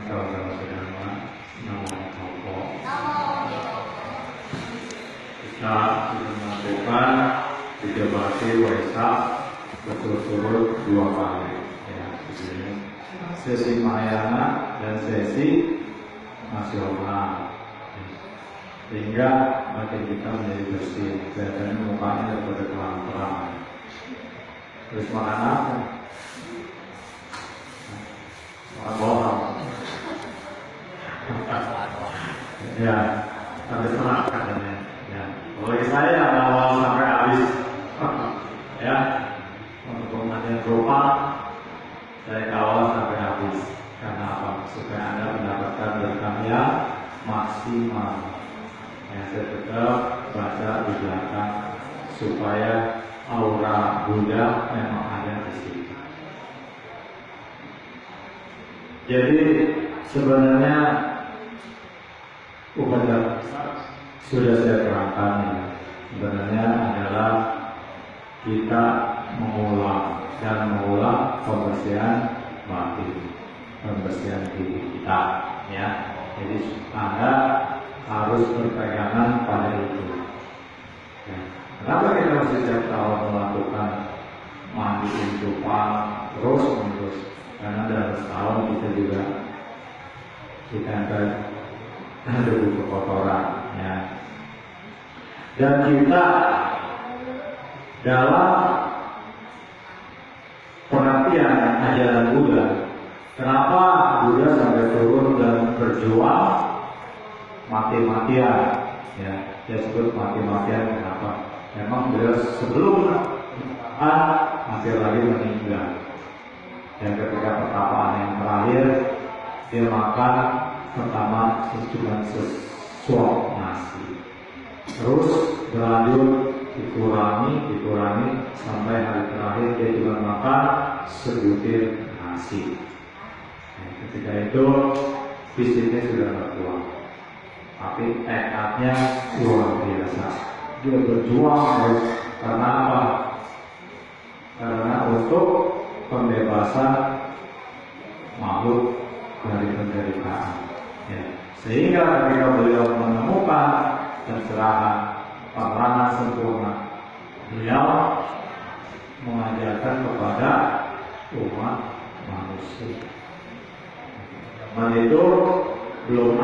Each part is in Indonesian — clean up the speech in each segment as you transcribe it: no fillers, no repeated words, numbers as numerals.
Saudara saudara, nama Toko. Kita sudah melakukan 3 bakti Waisak berturut-turut 2 kali. Ya, sesi Mahayana dan sesi nasional. Sehingga batin kita menjadi bersih, dan mukanya daripada terang-terang. Terus makan apa? Makan bohong. Ya, sampai semangat katanya. Ya, bagi saya awal sampai habis. Ya, untuk pengajian berupa saya kawal sampai habis. Karena apa? Supaya Anda mendapatkan berkah yang maksimal. Ya, saya tetap baca di belakang supaya aura Buddha memang ada di situ. Jadi sebenarnya upacara sudah saya terangkan ya. Sebenarnya adalah kita mengulang pembersihan batin, pembersihan diri kita ya. Jadi Anda harus berpegangan pada itu ya. Kenapa kita harus setiap tahun melakukan mandiin cupang terus menerus? Karena dalam setahun kita juga ada debu kotoran ya. Dan kita dalam pengertian ajaran Buddha, kenapa Buddha sampai turun dan berjuang mati-matian ya, dia sebut mati-matian kenapa? Memang beliau sebelum hampir lagi meninggal, dan ketika pertapaan yang terakhir dia makan pertama cuma sesuap nasi, terus berlanjut dikurangi sampai hari terakhir dia cuma makan sebutir nasi. Nah, ketika itu fisiknya sudah berkurang, tapi tekadnya luar biasa. Dia berjuang terus. Karena apa? Karena untuk pembebasan makhluk dari penderitaan ya. Sehingga ketika beliau menemukan pencerahan penerangan sempurna, beliau mengajarkan kepada umat manusia. Dan itu belum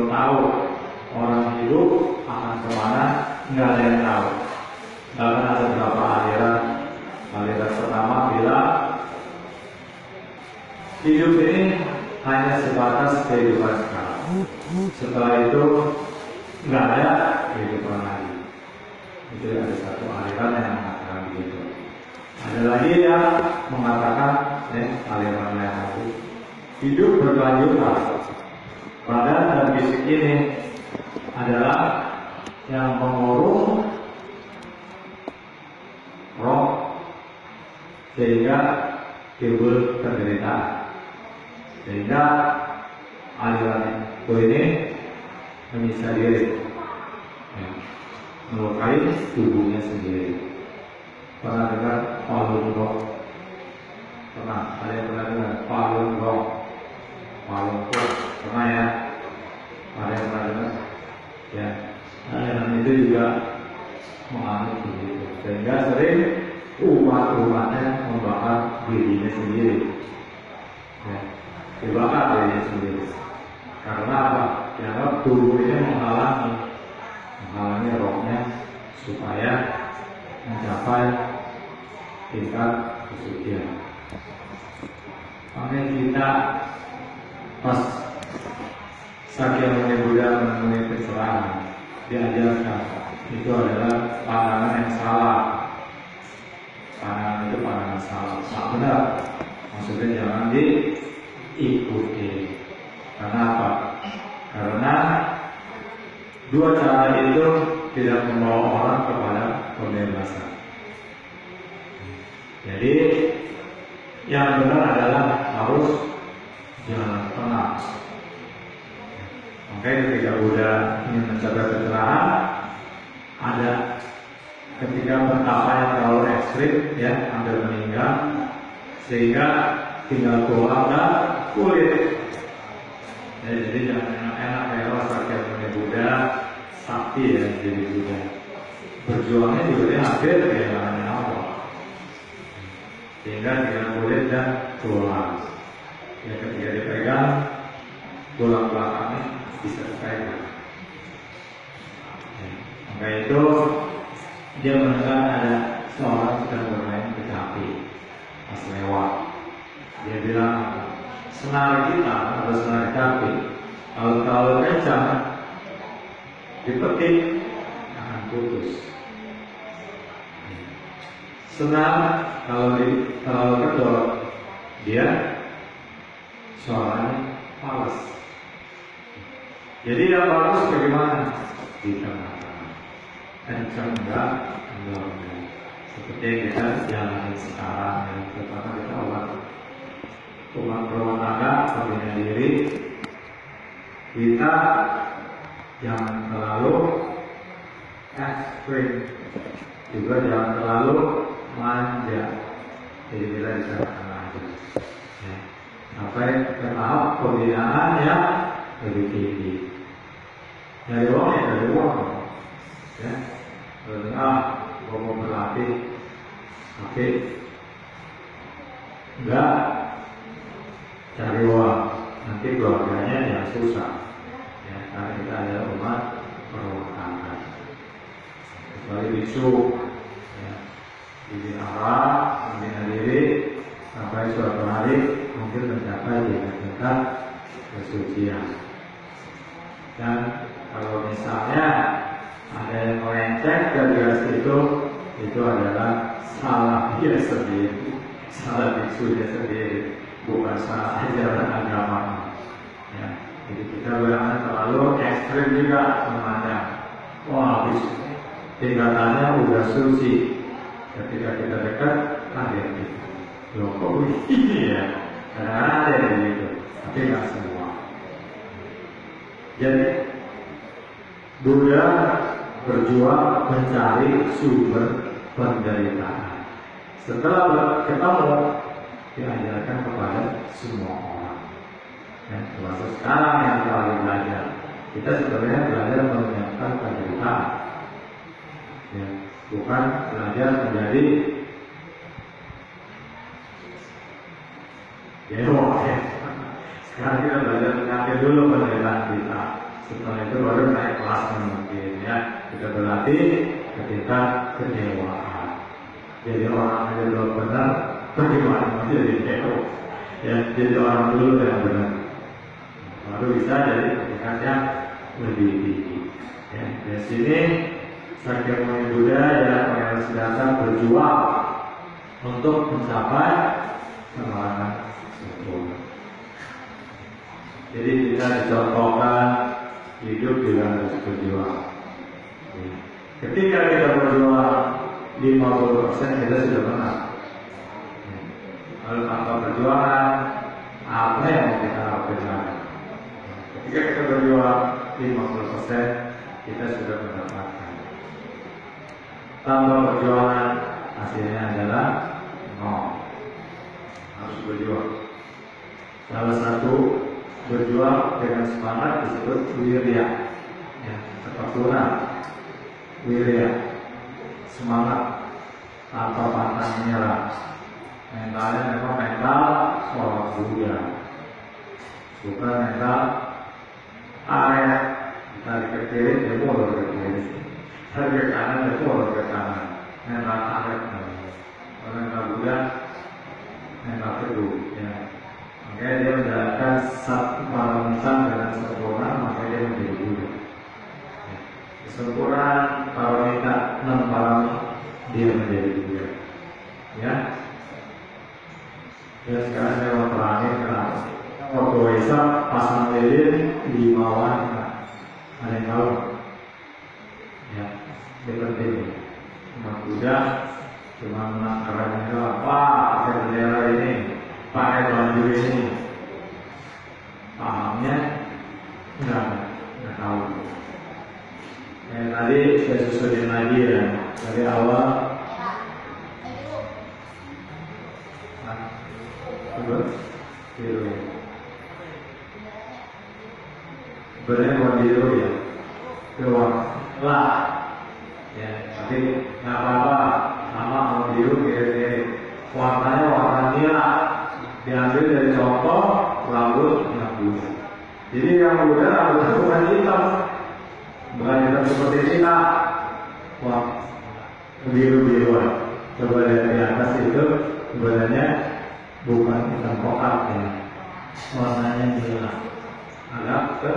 tahu orang hidup akan kemana, nggak ada yang tahu. Bahkan ada beberapa aliran pertama bilang hidup ini hanya sebatas kehidupan sekarang. Setelah itu nggak ada kehidupan lagi. Itu ada satu aliran yang mengatakan begitu. Ada lagi yang mengatakan aliran lain lagi, hidup berkelanjutan. Badan dan fisik ini adalah yang mengurung roh sehingga timbul penderitaan. Sehingga aliran itu ini menyiksa diri, melukai tubuhnya sendiri. Pernah dengar Falun Gong? Pernah? Ada yang pernah dengar Falun Gong? Falun Gong? Pernah ya? Ada yang pernah dengar? Ya. Dan itu juga menganut begitu. Sehingga sering umatnya membakar dirinya sendiri. Ya. Dibakar dirinya sendiri. Karena apa? Dianggap tubuh ini menghalangi rohnya supaya mencapai tingkat kesucian. Makanya kita pas Sakya Muni Buddha menemui pencerahan, diajarkan itu adalah pandangan yang salah. Pandangan itu pandangan salah, tak benar. Maksudnya jangan diikuti. Karena apa? Karena 2 cara itu tidak membawa orang kepada pembebasan. Jadi yang benar adalah harus jalan tengah. Makanya ketika Buddha ingin mencapai pencerahan, ada ketika betapa yang terlalu ekstrim ya, hampir meninggal, sehingga tinggal tulang dan kulit. ya jadi Buddha. Berjuangnya juga dia hampir kehilangan nyawa, sehingga dengan kulit dan tulang. Ya, ketika dipegang, tulang belakangnya bisa dipegang. Ya, maka itu dia mendengar ada seorang sedang bermain kecapi pas lewat. Dia bilang, senar kita atau senar kecapi kalau kencang dipetik akan putus. Senar kalau terlalu kendor dia suaranya falas. Jadi yang bagus bagaimana? Di tengah-tengah, kencang enggak, kendor enggak. Seperti yang kita jalani sekarang, yang pertama kita umat berumah tangga, pembina diri. Kita jangan terlalu ekstrim, juga jangan terlalu manja. Jadi kita di tengah-tengah aja. Ya. Sampai ke tahap pembinaan yang lebih tinggi. Dari uang ya dari uang. Ya. Gue mau berlatih, tapi enggak cari uang, nanti keluarganya yang susah. Ya, karena kita adalah umat berumah tangga. Kecuali bisu, ya, di arah, membina diri, sampai suatu hari mungkin mencapai di tingkat kesucian. Dan kalau misalnya ada yang melenceng dari garis itu adalah salah dia sendiri, salah biksunya sendiri, bukan salah ajaran agama. Ya, jadi kita jangan terlalu ekstrim juga memandang. Wah, tingkatannya udah suci. Ketika kita dekat, kaget kita. Loh, kok begini ya? Kadang-kadang ada yang begitu, tapi nggak semua. Jadi Buddha berjuang mencari sumber penderitaan. Setelah ketemu, diajarkan kepada semua orang. Ya, termasuk sekarang yang telah belajar. Kita sebenarnya belajar menyiapkan penderitaan. Ya, bukan belajar menjadi dewa. Ya. Sekarang kita belajar mengambil dulu penderitaan kita. Setelah itu baru naik kelas mungkin ya. Kita berlatih ketika kedewaan. Jadi orang yang belum benar, bagaimana menjadi dewa? Ya, jadi orang dulu yang benar. Baru bisa jadi tingkat yang lebih tinggi. Ya, di sini Sakyamuni Buddha yang sedang berjuang untuk mencapai kemalangan sempurna. Jadi kita dicontohkan hidup juga harus berjuang. Ketika kita berjuang 50% kita sudah menang. Lalu tanpa perjuangan apa yang mau kita lakukan? Ketika kita berjuang 50% kita sudah mendapatkan. Tanpa perjuangan hasilnya adalah nol. Harus berjuang. Salah satu berjuang dengan semangat disebut wirya, ya, ketekunan, wirya, semangat tanpa pantang menyerah. Mentalnya memang mental seorang Buddha, bukan mental area. Tarik ke kiri, dia mundur ke kiri. Tarik ke kanan, dia mundur ke kanan. Mental tarik. Mental Buddha, mental teguh. Ya. Makanya dia menjalankan satu paramita dengan sempurna, makanya dia menjadi Buddha. Ya. Kesempurnaan paramita 6 paramita, dia menjadi Buddha. Ya. Dan sekarang saya mau terakhir kenapa? Waktu Waisak pasang lilin di bawah, ada yang tahu? Ya, ini penting. Umat Buddha cuma menangkap itu apa? Pakai bendera ini, pakai baju ini. Pahamnya nggak tahu. Tadi saya susunin lagi ya dari awal. Biru. Sebenarnya bukan biru ya, keluar. lah. Ya, tapi nggak apa-apa, sama mau biru mirip-mirip. Warnanya warna nila, diambil dari contoh rambut yang Buddha. Jadi yang Buddha rambutnya bukan hitam, bukan hitam seperti Cina. Wah, biru-biruan. Coba lihat di atas itu, sebenarnya bukan hitam pekat ya, warnanya nila, agak ke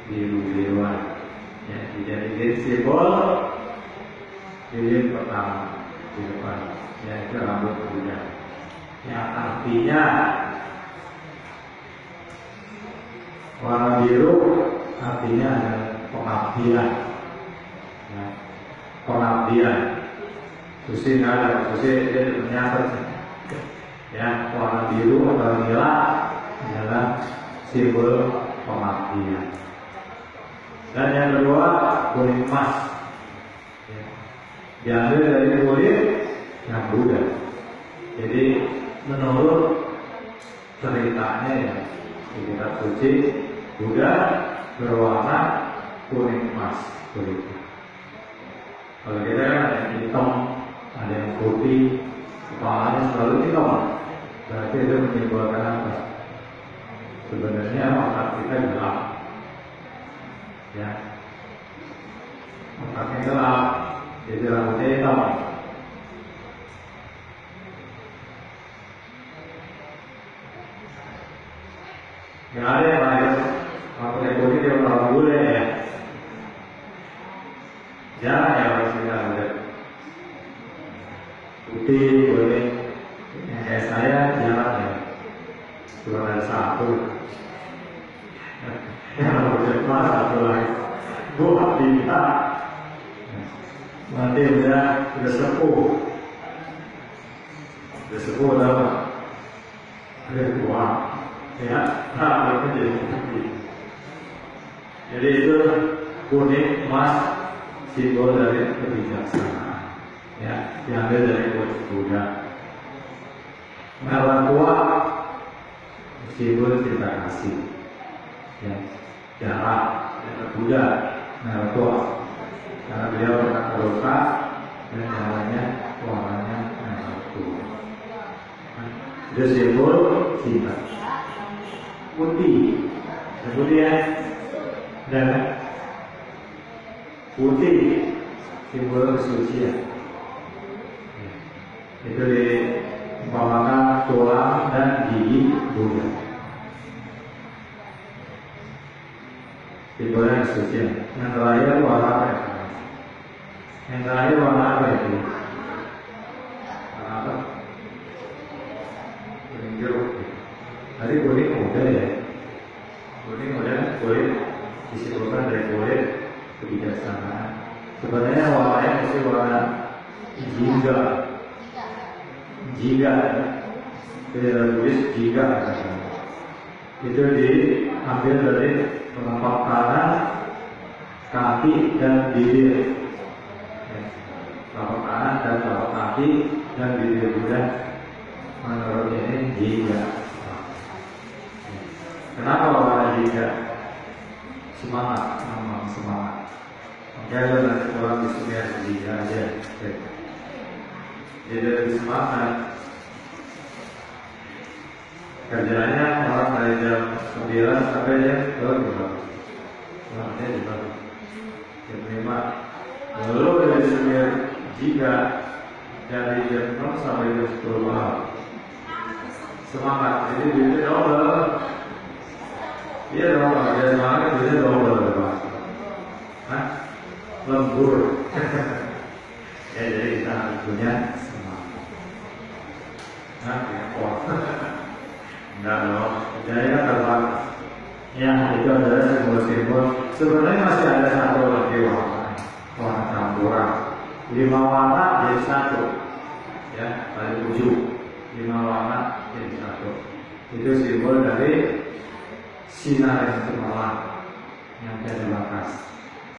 biru-biruan. Ya, dijadikan simbol lilin pertama di depan, yaitu rambut Buddha. Yang artinya warna biru artinya ada pengabdian, ya, pengabdian. Susi nggak ada, Susi dia ternyata ya, warna biru atau nila adalah simbol pengabdian. Dan yang kedua kuning emas, ya, diambil dari kulit yang Buddha. Jadi menurut ceritanya ya di kitab suci, Buddha berwarna kuning emas kulitnya. Kalau kita kan ada yang hitam, ada yang putih, kepalanya selalu hitam, berarti itu menyimbolkan apa? Sebenarnya otak kita gelap, ya, otaknya gelap, jadi rambutnya hitam. Yang ada yang lain, rambutnya putih dia orang bule ya, jarang ya orang sini ada putih, kuning. Yang kayak saya jarang ya, cuma ada satu. Yang rambutnya emas satu lagi, buat tidak. Nanti udah sepuh, apa? Udah tua, ya, rambutnya jadi putih. Jadi itu kuning emas, simbol dari kebijaksanaan, ya, diambil dari kulit Buddha. Merah tua, simbol cinta kasih, ya, jarak, ya, Buddha, merah tua, karena beliau pernah terluka dan warnanya merah tua. Itu simbol cinta. Putih, kemudian dan putih simbol kesucian. Itu diumpamakan tulang dan gigi Buddha. Simbolnya kesucian. Yang terakhir warna apa? Yang terakhir warna apa itu? Warna apa? Kuning jeruk. Tadi kuning muda ya. Kuning muda kulit disimpulkan dari kulit kebijaksanaan. Sebenarnya warnanya mesti warna jingga. Jingga, tidak tulis jingga. Itu diambil dari telapak tangan, kaki dan bibir. Telapak tangan dan telapak kaki dan bibir Buddha. Menurut ini jingga. Kenapa warna jingga? Semangat, memang semangat. Makanya nanti orang di sini harus jingga aja. Jadi lebih semangat. Kerjanya orang dari jam 9 sampai jam berapa? Jam 5. Lalu dari sembilan jika dari jam 6 sampai jam 10 malam. Semangat, jadi duitnya double. Iya dong, kalau dia semangat duitnya double. Hah? Lembur. Ya, jadi kita harus punya semangat. Nah, ya, wah. Enggak dong, jadi kan terbatas. Ya, itu adalah simbol-simbol. Sebenarnya masih ada satu lagi warna campuran. 5 warna jadi satu. Ya, kali 7. 5 warna jadi satu. Itu simbol dari sinar yang cemerlang yang tidak terbatas.